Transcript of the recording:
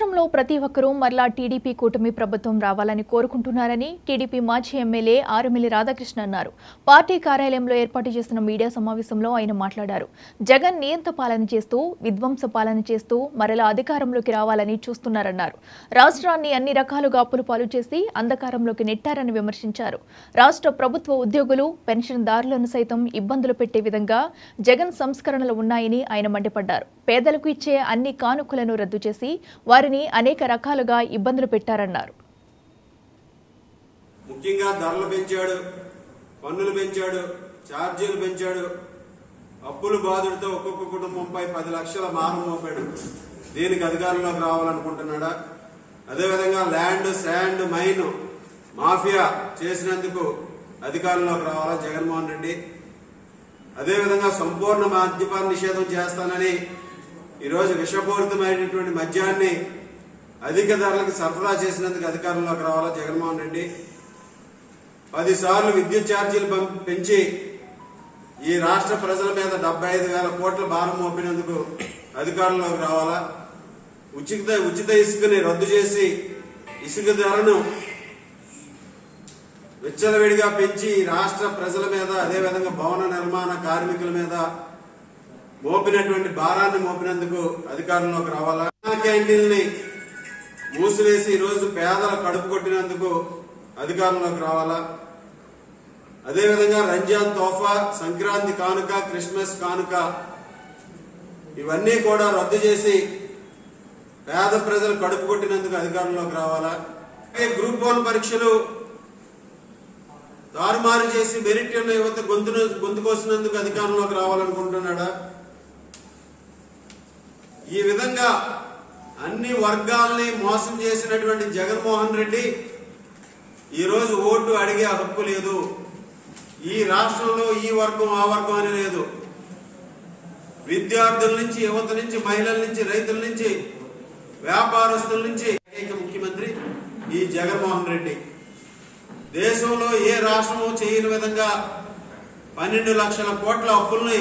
రాష్ట్రంలో ప్రతి ఒక్కరూ మరలా టీడీపీ కూటమి ప్రభుత్వం రావాలని కోరుకుంటున్నారని టీడీపీ మాజీ ఎమ్మెల్యే ఆరుమిల్లి రాధాకృష్ణ అన్నారు. పార్టీ కార్యాలయంలో ఏర్పాటు చేసిన మీడియా సమావేశంలో ఆయన మాట్లాడారు. జగన్ నియంత పాలన చేస్తూ విధ్వంస పాలన చేస్తూ మరలా అధికారంలోకి రావాలని చూస్తున్నారన్నారు. రాష్ట్రాన్ని అన్ని రకాలుగా అప్పులపాలు చేసి అంధకారంలోకి నెట్టారని విమర్శించారు. రాష్ట్ర ప్రభుత్వ ఉద్యోగులు పెన్షన్దారులను సైతం ఇబ్బందులు పెట్టే విధంగా జగన్ సంస్కరణలు ఉన్నాయని ఆయన మండిపడ్డారు. పేదలకు ఇచ్చే అన్ని కానుకలను రద్దు చేసి వారిని అనేక రకాలుగా ఇబ్బందులు పెట్టారన్నారు. ముఖ్యంగా ధరలు పెంచాడు, పన్నులు పెంచాడు, ఛార్జీలు పెంచాడు, అప్పులు బాధుడితో ఒక్కొక్క కుటుంబంపై 10 లక్షల భారం మోపాడు. దీనికి అధికారంలోకి రావాలనుకుంటున్నాడా? అదేవిధంగా ల్యాండ్, శాండ్, మైన్ మాఫియా చేసినందుకు అధికారంలోకి రావాలా జగన్మోహన్ రెడ్డి? అదేవిధంగా సంపూర్ణ మద్యపాన నిషేధం చేస్తానని ఈరోజు విషపూరితమైనటువంటి మద్యాన్ని అధిక ధరలకు సరఫరా చేసినందుకు అధికారంలోకి రావాలా జగన్మోహన్ రెడ్డి? 10 సార్లు విద్యుత్ ఛార్జీలు పెంచి ఈ రాష్ట్ర ప్రజల మీద 75,000 కోట్ల భారం మోపినందుకు అధికారంలోకి రావాలా? ఉచిత ఇసుకని రద్దు చేసి ఇసుక ధరను విచ్చలవిడిగా పెంచి రాష్ట్ర ప్రజల మీద, అదేవిధంగా భవన నిర్మాణ కార్మికుల మీద మోపినటువంటి భారాన్ని మోపినందుకు అధికారంలోకి రావాలా? క్యాంటీన్ని మూసివేసి ఈరోజు పేదల కడుపు కొట్టినందుకు అధికారంలోకి రావాలా? అదేవిధంగా రంజాన్ తోఫా, సంక్రాంతి కానుక, క్రిస్మస్ కానుక ఇవన్నీ కూడా రద్దు చేసి పేద ప్రజలు కడుపు కొట్టినందుకు అధికారంలోకి రావాలా? గ్రూప్ 1 పరీక్షలు తారుమారు చేసి మెరిట్ ఉన్న యువత గొంతు కోసినందుకు అధికారంలోకి రావాలనుకుంటున్నాడా? ఈ విధంగా అన్ని వర్గాల్ని మోసం చేసినటువంటి జగన్మోహన్ రెడ్డి ఈరోజు ఓటు అడిగే హక్కు లేదు. ఈ రాష్ట్రంలో ఈ వర్గం ఆ వర్గం అని లేదు. విద్యార్థుల నుంచి, యువత నుంచి, మహిళల నుంచి, రైతుల నుంచి, వ్యాపారస్తుల నుంచి ఏకైక ముఖ్యమంత్రి ఈ జగన్మోహన్ రెడ్డి. దేశంలో ఏ రాష్ట్రమో చేయని విధంగా 12 లక్షల కోట్ల అప్పుల్ని